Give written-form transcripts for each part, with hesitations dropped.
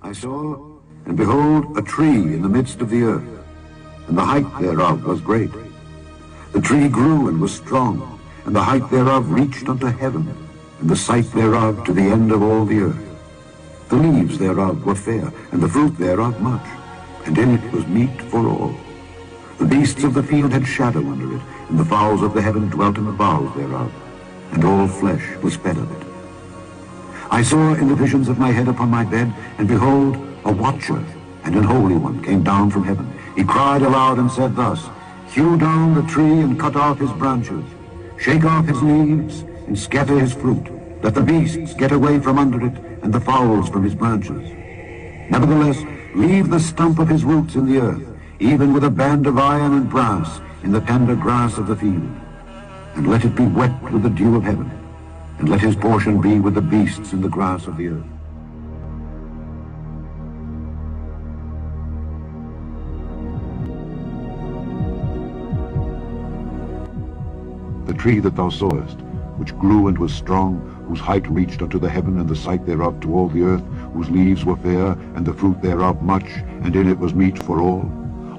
I saw, and behold, a tree in the midst of the earth, and the height thereof was great. The tree grew and was strong, and the height thereof reached unto heaven, and the sight thereof to the end of all the earth. The leaves thereof were fair, and the fruit thereof much, and in it was meat for all. The beasts of the field had shadow under it, and the fowls of the heaven dwelt in the boughs thereof, and all flesh was fed of it. I saw in the visions of my head upon my bed, and behold, a watcher and an holy one came down from heaven. He cried aloud and said thus, Hew down the tree and cut off his branches, shake off his leaves and scatter his fruit. Let the beasts get away from under it, and the fowls from his branches. Nevertheless, leave the stump of his roots in the earth, even with a band of iron and brass in the tender grass of the field. And let it be wet with the dew of heaven, and let his portion be with the beasts in the grass of the earth. The tree that thou sawest, which grew and was strong, whose height reached unto the heaven, and the sight thereof to all the earth, whose leaves were fair, and the fruit thereof much, and in it was meat for all,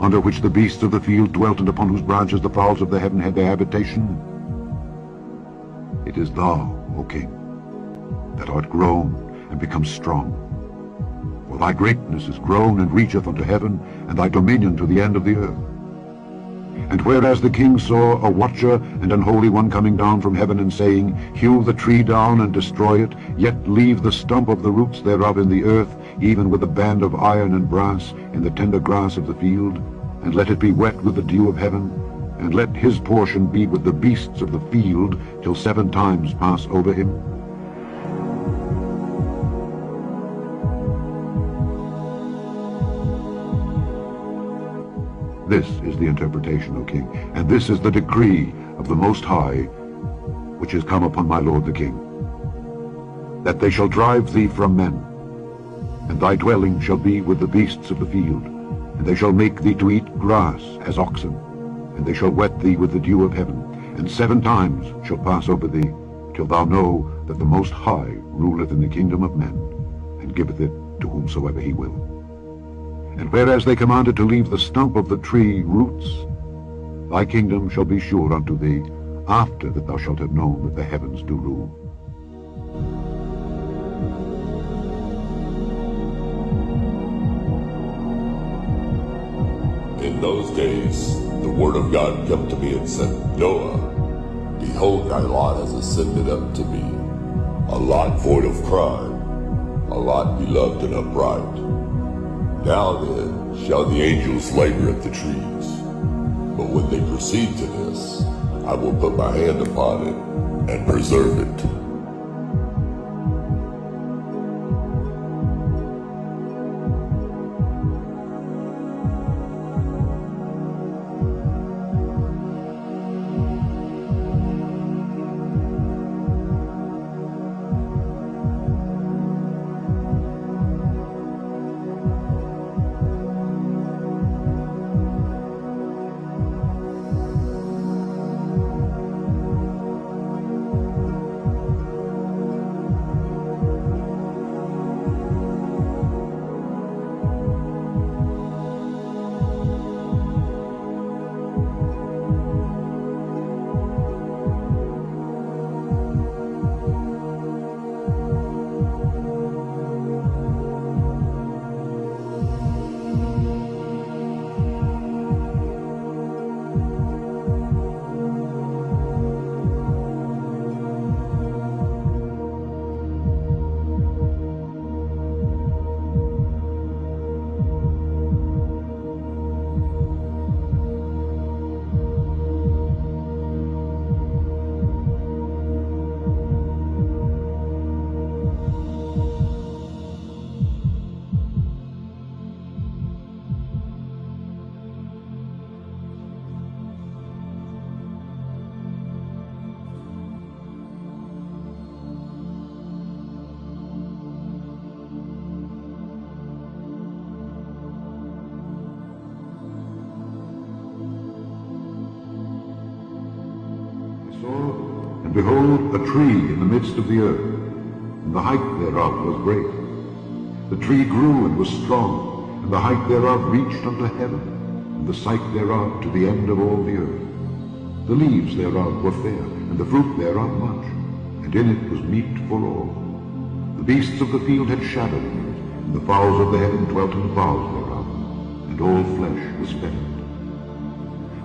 under which the beasts of the field dwelt, and upon whose branches the fowls of the heaven had their habitation. It is thou, O king, that art grown and become strong. For thy greatness is grown and reacheth unto heaven, and thy dominion to the end of the earth. And whereas the king saw a watcher and an holy one coming down from heaven, and saying, Hew the tree down and destroy it, yet leave the stump of the roots thereof in the earth, even with a band of iron and brass in the tender grass of the field, and let it be wet with the dew of heaven, and let his portion be with the beasts of the field, till 7 times pass over him. This is the interpretation, O king, and this is the decree of the Most High, which is come upon my lord the king, that they shall drive thee from men, and thy dwelling shall be with the beasts of the field, and they shall make thee to eat grass as oxen, and they shall wet thee with the dew of heaven, and 7 times shall pass over thee, till thou know that the Most High ruleth in the kingdom of men, and giveth it to whomsoever he will. And whereas they commanded to leave the stump of the tree roots, thy kingdom shall be sure unto thee, after that thou shalt have known that the heavens do rule. In those days the word of God come to me and said, Noah, behold, thy lot has ascended up to me, a lot void of crime, a lot beloved and upright. Now then shall the angels labor at the trees, but when they proceed to this, I will put my hand upon it and preserve it. And behold, a tree in the midst of the earth, and the height thereof was great. The tree grew and was strong, and the height thereof reached unto heaven, and the sight thereof to the end of all the earth. The leaves thereof were fair, and the fruit thereof much, and in it was meat for all. The beasts of the field had shadow in it, and the fowls of the heaven dwelt in the boughs thereof, and all flesh was fattened.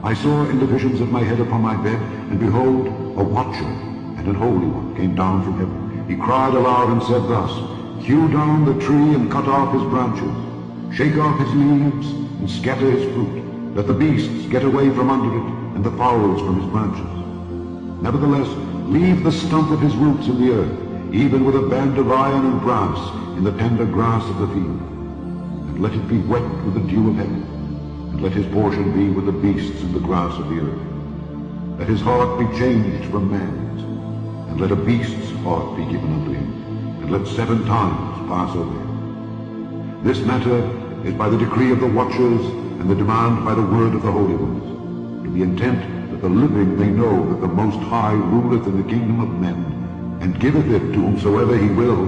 I saw in the visions of my head upon my bed, and behold, a watcher and an holy one came down from heaven. He cried aloud and said thus, Hew down the tree and cut off his branches, shake off his leaves and scatter his fruit. Let the beasts get away from under it, and the fowls from his branches. Nevertheless, leave the stump of his roots in the earth, even with a band of iron and brass in the tender grass of the field. And let it be wet with the dew of heaven, and let his portion be with the beasts in the grass of the earth. Let his heart be changed from man's, and let a beast's heart be given unto him, and let 7 times pass over him. This matter is by the decree of the watchers, and the demand by the word of the holy ones, to the intent that the living may know that the Most High ruleth in the kingdom of men, and giveth it to whomsoever he will,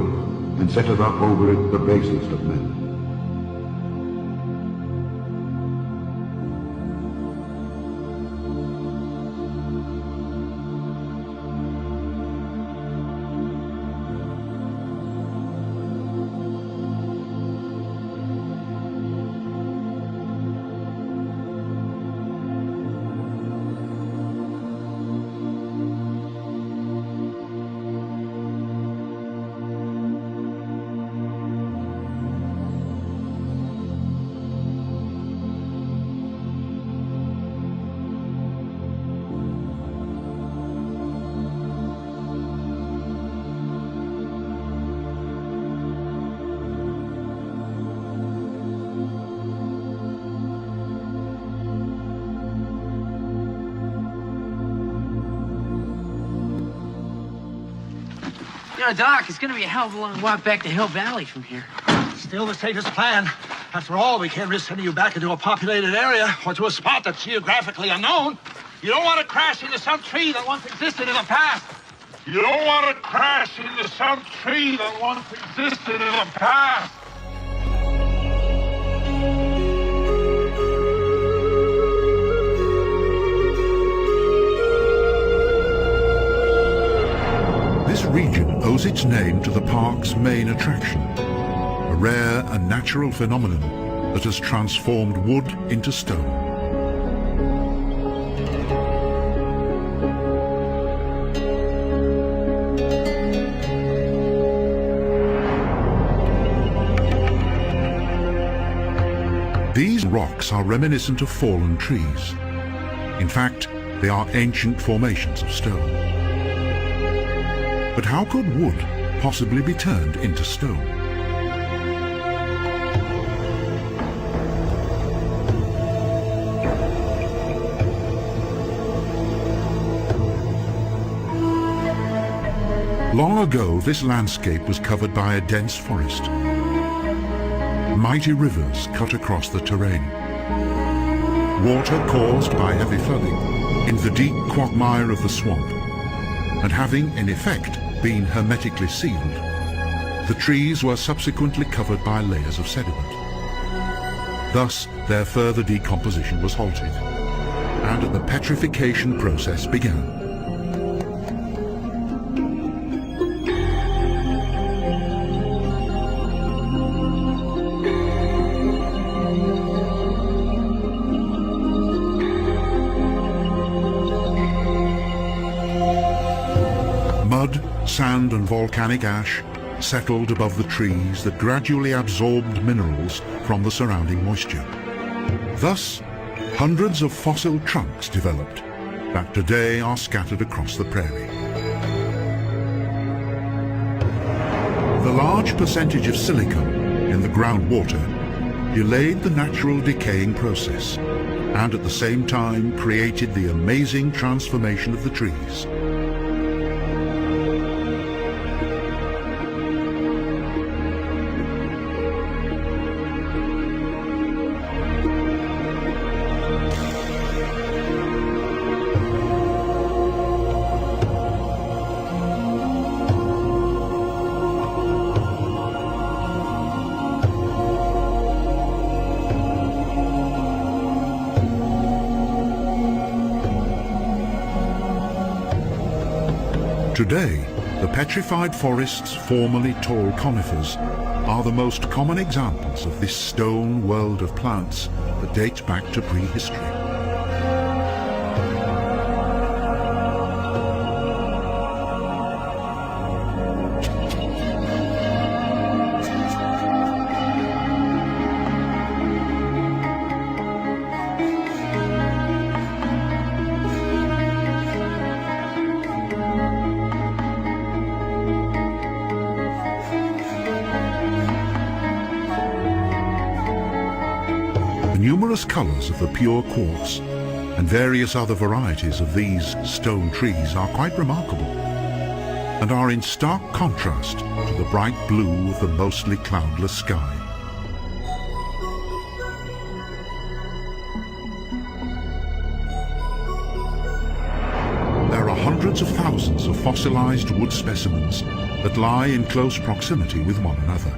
and setteth up over it the basest of men. You know, Doc, it's gonna be a hell of a long walk back to Hill Valley from here. Still the safest plan. After all, we can't risk sending you back into a populated area or to a spot that's geographically unknown. You don't want to crash into some tree that once existed in the past. You don't want to crash into some tree that once existed in the past. This region owes its name to the park's main attraction, a rare and natural phenomenon that has transformed wood into stone. These rocks are reminiscent of fallen trees. In fact, they are ancient formations of stone. But how could wood possibly be turned into stone? Long ago, this landscape was covered by a dense forest. Mighty rivers cut across the terrain. Water caused by heavy flooding in the deep quagmire of the swamp, and having, in effect, been hermetically sealed, the trees were subsequently covered by layers of sediment. Thus, their further decomposition was halted, and the petrification process began. Mud, sand and volcanic ash settled above the trees that gradually absorbed minerals from the surrounding moisture. Thus, hundreds of fossil trunks developed that today are scattered across the prairie. The large percentage of silicon in the groundwater delayed the natural decaying process and at the same time created the amazing transformation of the trees. Today, the petrified forests, formerly tall conifers, are the most common examples of this stone world of plants that dates back to prehistory. The numerous colours of the pure quartz and various other varieties of these stone trees are quite remarkable and are in stark contrast to the bright blue of the mostly cloudless sky. There are hundreds of thousands of fossilized wood specimens that lie in close proximity with one another.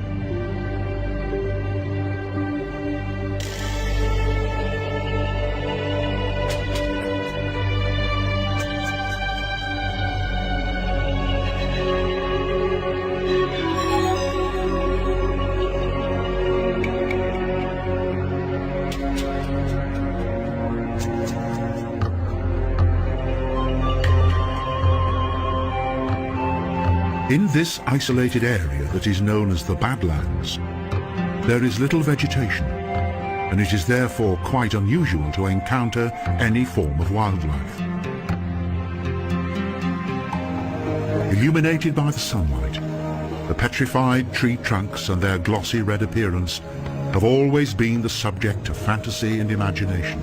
In this isolated area that is known as the Badlands, there is little vegetation, and it is therefore quite unusual to encounter any form of wildlife. Illuminated by the sunlight, the petrified tree trunks and their glossy red appearance have always been the subject of fantasy and imagination.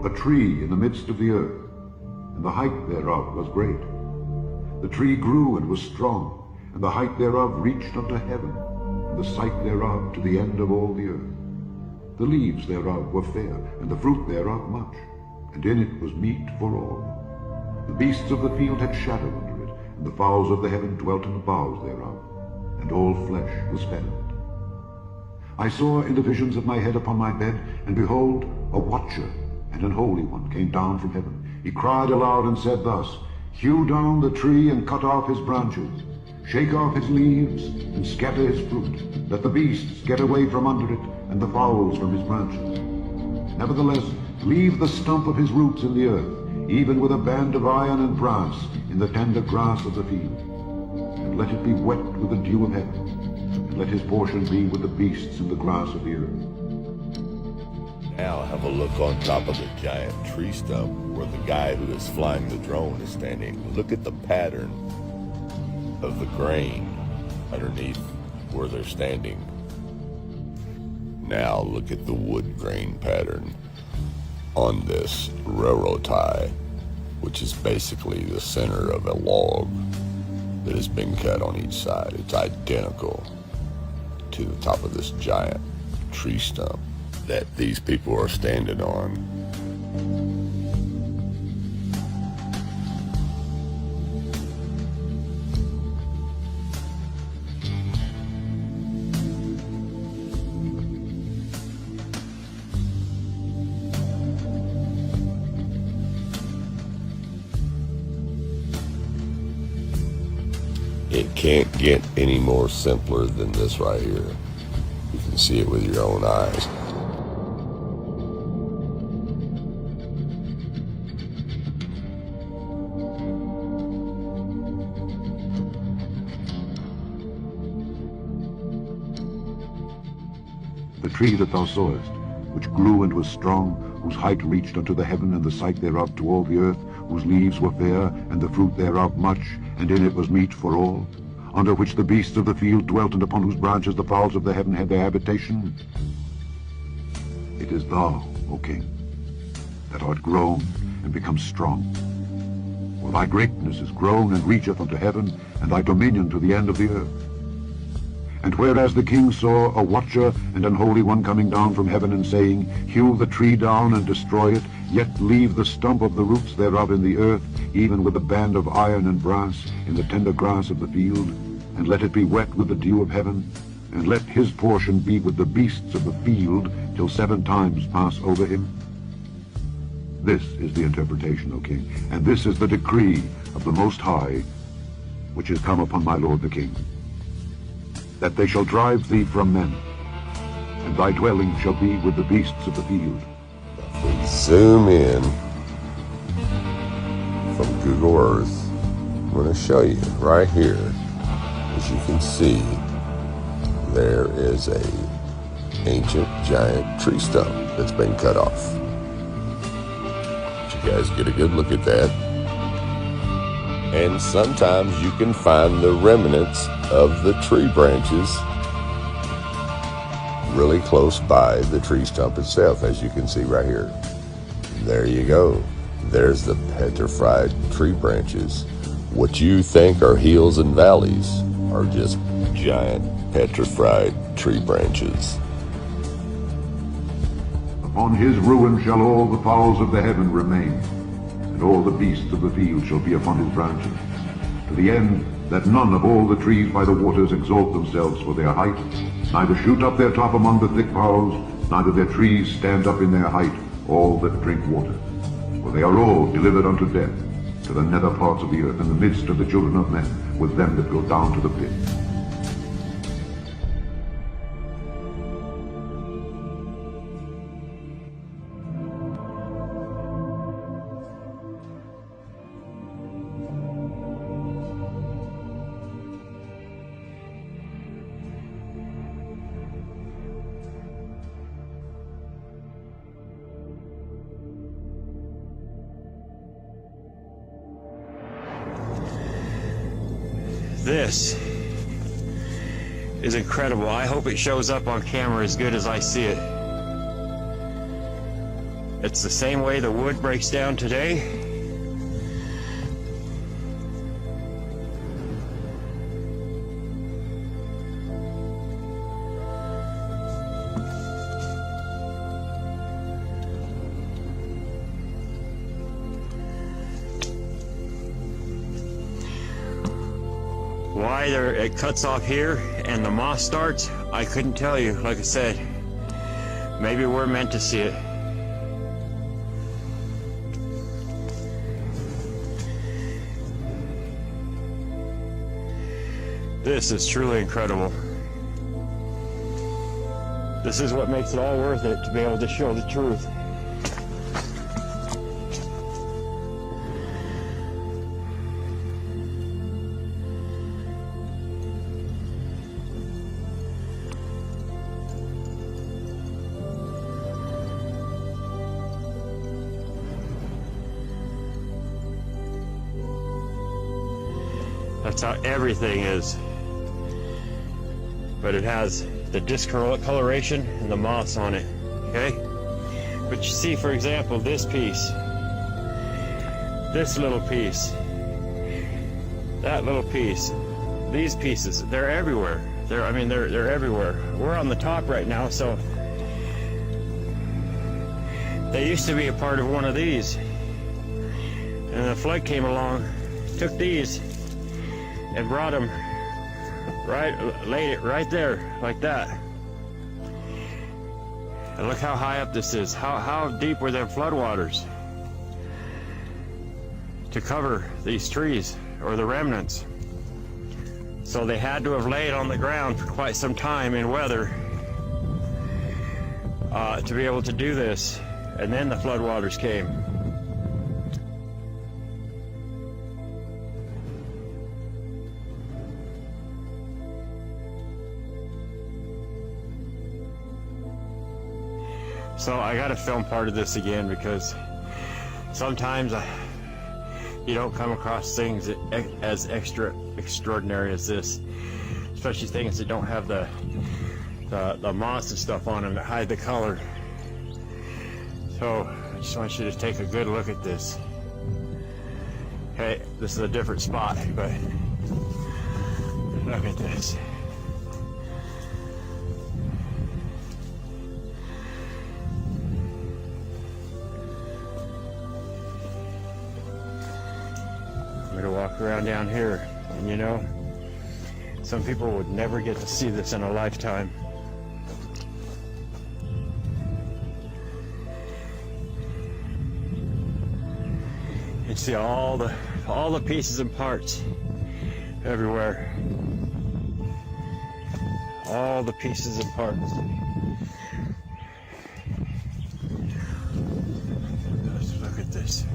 A tree in the midst of the earth, and the height thereof was great. The tree grew and was strong, and the height thereof reached unto heaven, and the sight thereof to the end of all the earth. The leaves thereof were fair, and the fruit thereof much, and in it was meat for all. The beasts of the field had shadow under it, and the fowls of the heaven dwelt in the boughs thereof, and all flesh was fed of it. I saw in the visions of my head upon my bed, and behold, a watcher, and an holy one came down from heaven. He cried aloud and said thus, Hew down the tree and cut off his branches, shake off his leaves and scatter his fruit. Let the beasts get away from under it, and the fowls from his branches. Nevertheless, leave the stump of his roots in the earth, even with a band of iron and brass in the tender grass of the field. And let it be wet with the dew of heaven, and let his portion be with the beasts in the grass of the earth. Now have a look on top of the giant tree stump where the guy who is flying the drone is standing. Look at the pattern of the grain underneath where they're standing. Now look at the wood grain pattern on this railroad tie, which is basically the center of a log that has been cut on each side. It's identical to the top of this giant tree stump that these people are standing on. It can't get any more simpler than this right here. You can see it with your own eyes. The tree that thou sawest, which grew and was strong, whose height reached unto the heaven, and the sight thereof to all the earth, whose leaves were fair, and the fruit thereof much, and in it was meat for all, under which the beasts of the field dwelt, and upon whose branches the fowls of the heaven had their habitation. It is thou, O king, that art grown and become strong. For thy greatness is grown and reacheth unto heaven, and thy dominion to the end of the earth. And whereas the king saw a watcher and an holy one coming down from heaven, and saying, Hew the tree down and destroy it, yet leave the stump of the roots thereof in the earth, even with the band of iron and brass in the tender grass of the field, and let it be wet with the dew of heaven, and let his portion be with the beasts of the field, till 7 times pass over him. This is the interpretation, O king, and this is the decree of the Most High, which is come upon my lord the king, that they shall drive thee from men, and thy dwelling shall be with the beasts of the field. If we zoom in from Google Earth, I'm going to show you right here. As you can see, there is a ancient giant tree stump that's been cut off. Did you guys get a good look at that? And sometimes you can find the remnants of the tree branches really close by the tree stump itself, as you can see right here. There you go. There's the petrified tree branches. What you think are hills and valleys are just giant petrified tree branches. Upon his ruin shall all the fowls of the heaven remain, and all the beasts of the field shall be upon his branches, to the end that none of all the trees by the waters exalt themselves for their height, neither shoot up their top among the thick boughs, neither their trees stand up in their height, all that drink water. For they are all delivered unto death, to the nether parts of the earth, in the midst of the children of men, with them that go down to the pit. This is incredible. I hope it shows up on camera as good as I see it. It's the same way the wood breaks down today. Why it cuts off here and the moss starts, I couldn't tell you. Like I said, maybe we're meant to see it. This is truly incredible. This is what makes it all worth it, to be able to show the truth. That's how everything is. But it has the discoloration and the moss on it, okay? But you see, for example, this piece, this little piece, that little piece, these pieces, they're everywhere. They're everywhere. We're on the top right now, so they used to be a part of one of these. And the flood came along, took these, and brought them laid it right there, like that. And look how high up this is. How deep were them floodwaters to cover these trees, or the remnants? So they had to have laid on the ground for quite some time in weather to be able to do this. And then the floodwaters came. So I gotta film part of this again because sometimes you don't come across things as extraordinary as this, especially things that don't have the moss and stuff on them that hide the color. So I just want you to take a good look at this. Okay, this is a different spot, but look at this. I'm gonna walk around down here, and you know, some people would never get to see this in a lifetime. You see all the pieces and parts everywhere. All the pieces and parts. Let's look at this.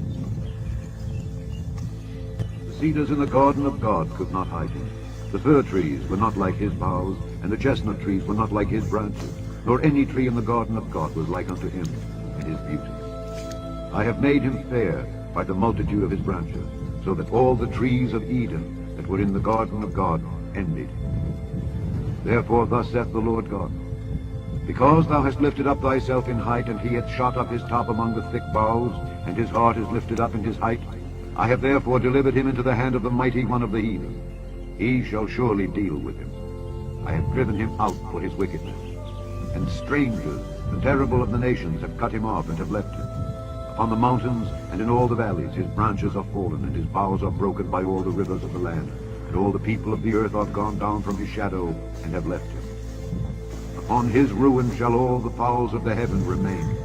The cedars in the garden of God could not hide him. The fir trees were not like his boughs, and the chestnut trees were not like his branches, nor any tree in the garden of God was like unto him in his beauty. I have made him fair by the multitude of his branches, so that all the trees of Eden that were in the garden of God envied him. Therefore thus saith the Lord God, because thou hast lifted up thyself in height, and he hath shot up his top among the thick boughs, and his heart is lifted up in his height, I have therefore delivered him into the hand of the mighty one of the heathen. He shall surely deal with him. I have driven him out for his wickedness. And strangers, the terrible of the nations, have cut him off and have left him. Upon the mountains and in all the valleys his branches are fallen, and his boughs are broken by all the rivers of the land. And all the people of the earth are gone down from his shadow and have left him. Upon his ruin shall all the fowls of the heaven remain,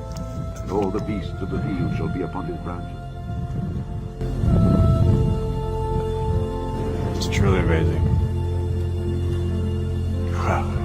and all the beasts of the field shall be upon his branches. It's truly amazing. Wow.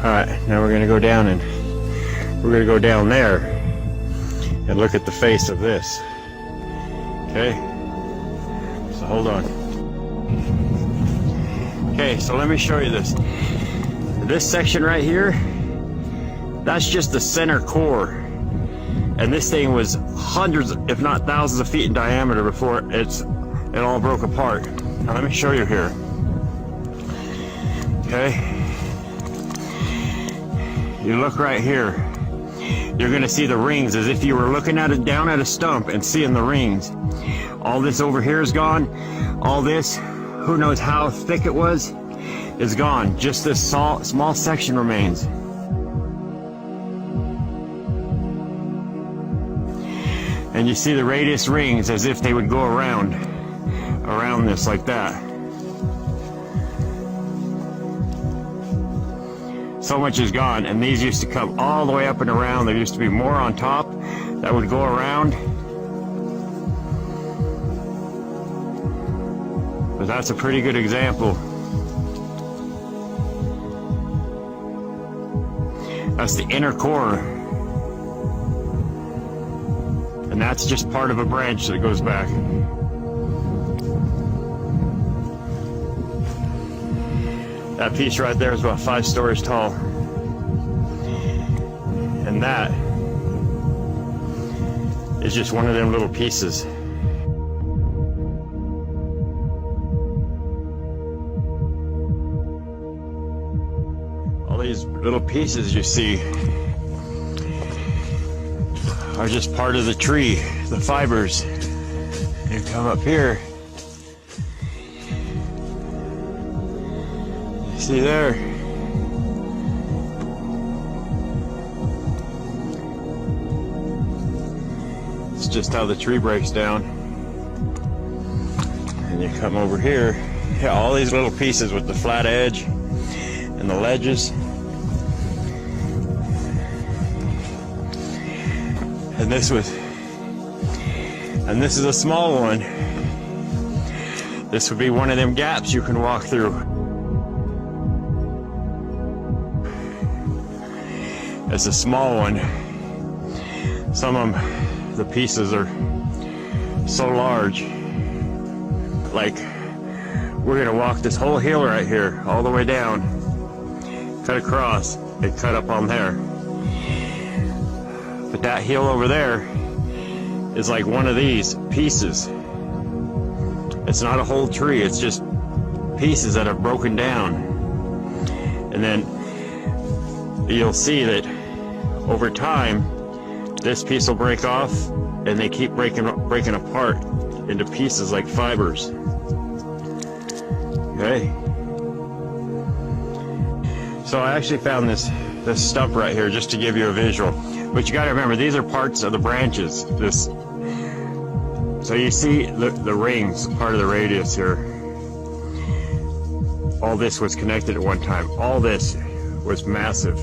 Alright, now we're going to go down and we're going to go down there and look at the face of this. Okay? So hold on. Okay, so let me show you this. This section right here, that's just the center core. And this thing was hundreds, if not thousands of feet in diameter before it all broke apart. Now let me show you here. Okay? You look right here, you're going to see the rings as if you were looking at it down at a stump and seeing the rings. All this over here is gone. All this, who knows how thick it was, is gone. Just this small section remains. And you see the radius rings as if they would go around this like that. So much is gone, and these used to come all the way up and around. There used to be more on top that would go around. But that's a pretty good example. That's the inner core. And that's just part of a branch that goes back. That piece right there is about 5 stories tall. And that is just one of them little pieces. All these little pieces you see are just part of the tree, the fibers. You come up here See there? It's just how the tree breaks down. And you come over here, yeah, all these little pieces with the flat edge and the ledges. And this is a small one. This would be one of them gaps you can walk through. It's a small one. Some of them, the pieces are so large. Like, we're gonna walk this whole hill right here, all the way down, cut across, and cut up on there. But that hill over there is like one of these pieces. It's not a whole tree, it's just pieces that have broken down. And then you'll see that over time, this piece will break off, and they keep breaking apart into pieces like fibers. Okay. So I actually found this stump right here just to give you a visual. But you got to remember, these are parts of the branches. So you see the rings, part of the radius here. All this was connected at one time. All this was massive.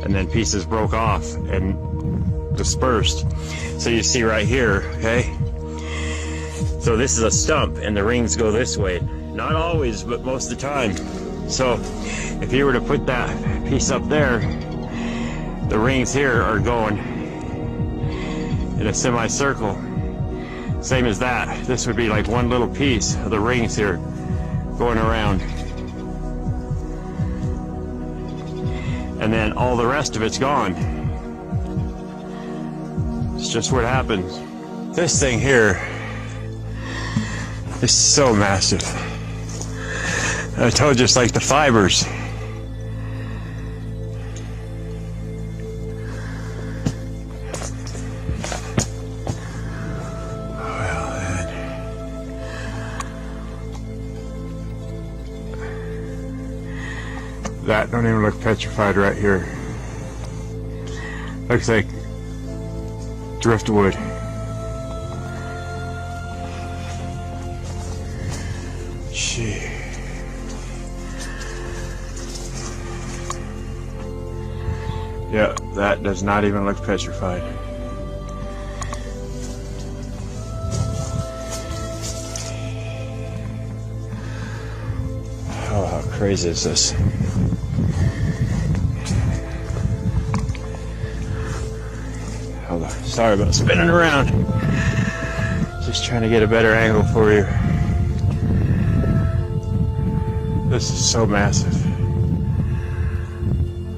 And then pieces broke off and dispersed. So you see right here, okay? So this is a stump and the rings go this way. Not always, but most of the time. So if you were to put that piece up there, the rings here are going in a semicircle. Same as that. This would be like one little piece of the rings here going around. And then all the rest of it's gone. It's just what happens. This thing here is so massive. I told you, it's like the fibers. That don't even look petrified right here. Looks like driftwood. Gee. Yeah, that does not even look petrified. Oh, how crazy is this? Hold on. Sorry about spinning around. Just trying to get a better angle for you. This is so massive.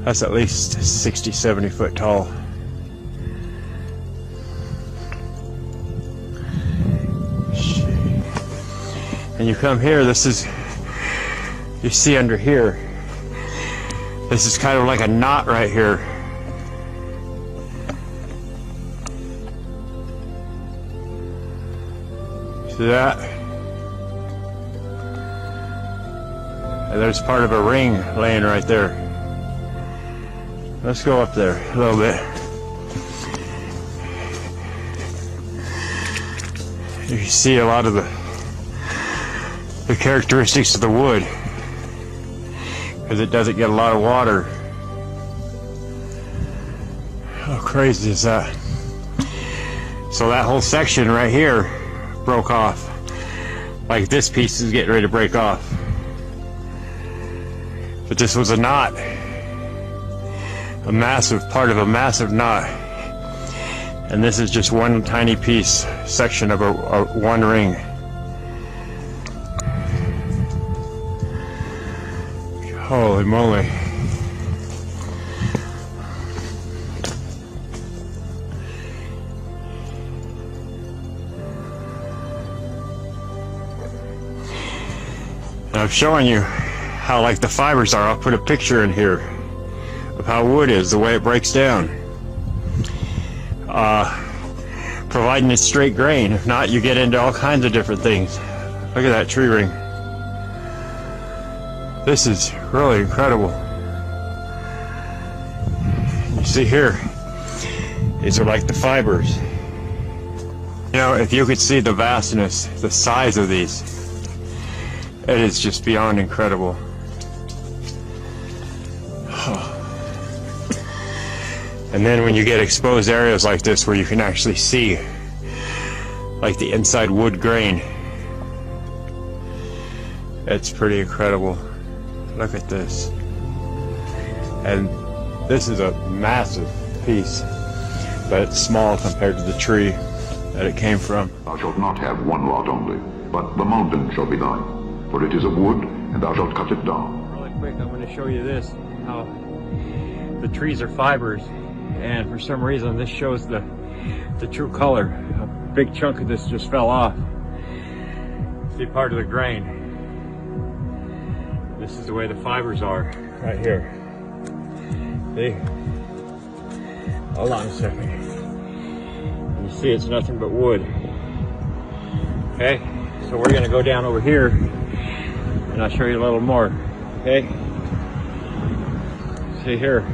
That's at least 60, 70 foot tall. And you come here, this is, you see under here, this is kind of like a knot right here. See that? And there's part of a ring laying right there. Let's go up there a little bit. You can see a lot of the characteristics of the wood, because it doesn't get a lot of water. How crazy is that? So that whole section right here broke off. Like this piece is getting ready to break off. But this was a knot. A massive part of a massive knot. And this is just one tiny piece, section of a one ring. Holy moly. And I'm showing you how like the fibers are. I'll put a picture in here of how wood is, the way it breaks down. Providing a straight grain. If not, you get into all kinds of different things. Look at that tree ring. This is really incredible. You see here, these are like the fibers. You know, if you could see the vastness, the size of these, it is just beyond incredible. And then when you get exposed areas like this where you can actually see like the inside wood grain, it's pretty incredible. Look at this. And this is a massive piece, but it's small compared to the tree that it came from. Thou shalt not have one lot only, but the mountain shall be thine, for it is a wood, and thou shalt cut it down. Really quick, I'm going to show you this, how the trees are fibers, and for some reason this shows the true color. A big chunk of this just fell off. See part of the grain. This is the way the fibers are right here. See? Hold on a second. You see it's nothing but wood. Okay, so we're gonna go down over here and I'll show you a little more. Okay? See here.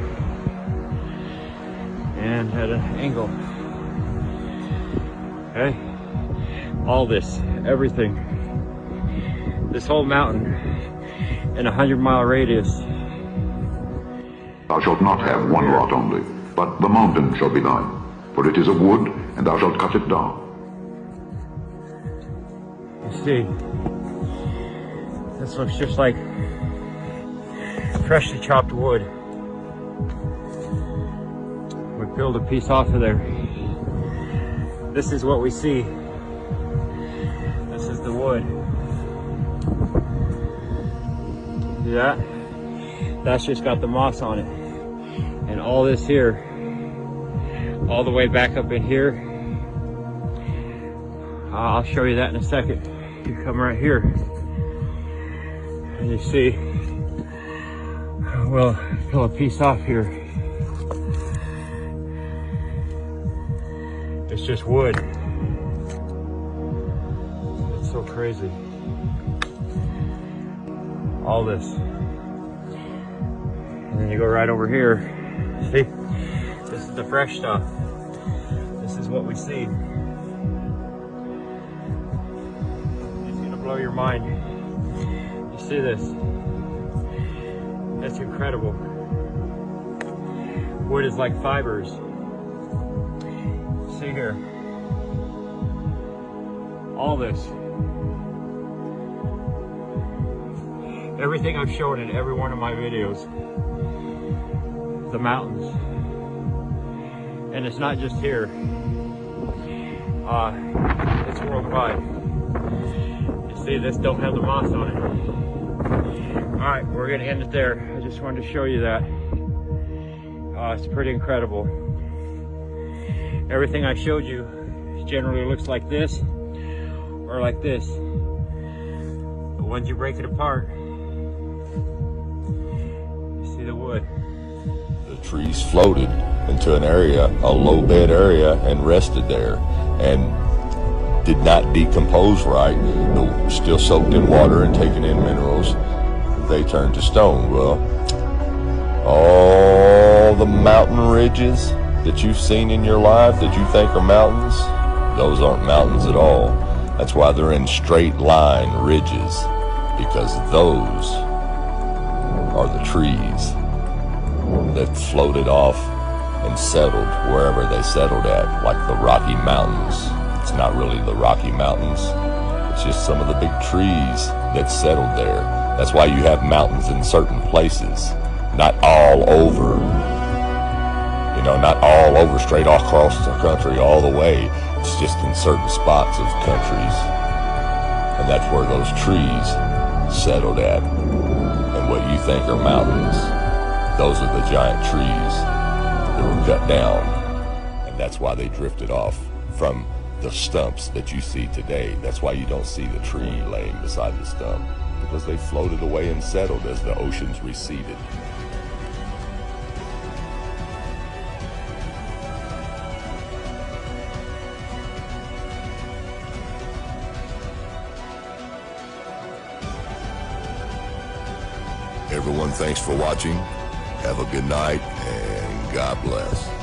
And at an angle. Okay? All this, everything. This whole mountain in a 100-mile radius. Thou shalt not have one lot only, but the mountain shall be thine, for it is a wood, and thou shalt cut it down. You see, this looks just like freshly chopped wood. We peeled a piece off of there. This is what we see. This is the wood. See that? That's just got the moss on it. And all this here, all the way back up in here, I'll show you that in a second. You come right here, and you see, we'll peel a piece off here. It's just wood. It's so crazy. All this. And then you go right over here. See? This is the fresh stuff. This is what we see. It's gonna blow your mind. You see this? That's incredible. Wood is like fibers. See here. All this. Everything I've shown in every one of my videos. The mountains. And it's not just here. It's worldwide. You see, this don't have the moss on it. Alright, we're gonna end it there. I just wanted to show you that. It's pretty incredible. Everything I showed you generally looks like this or like this. But once you break it apart, you see the wood. The trees floated into an area, a low bed area, and rested there, and did not decompose right. They were still soaked in water and taking in minerals. They turned to stone. Well, all the mountain ridges that you've seen in your life that you think are mountains, those aren't mountains at all. That's why they're in straight line ridges, because those are the trees that floated off and settled wherever they settled at, like the Rocky Mountains. It's not really the Rocky Mountains, it's just some of the big trees that settled there. That's why you have mountains in certain places, not all over. You know, not all over, straight across the country, all the way. It's just in certain spots of countries. And that's where those trees settled at. And what you think are mountains, those are the giant trees that were cut down. And that's why they drifted off from the stumps that you see today. That's why you don't see the tree laying beside the stump, because they floated away and settled as the oceans receded. Everyone, thanks for watching. Have a good night, and God bless.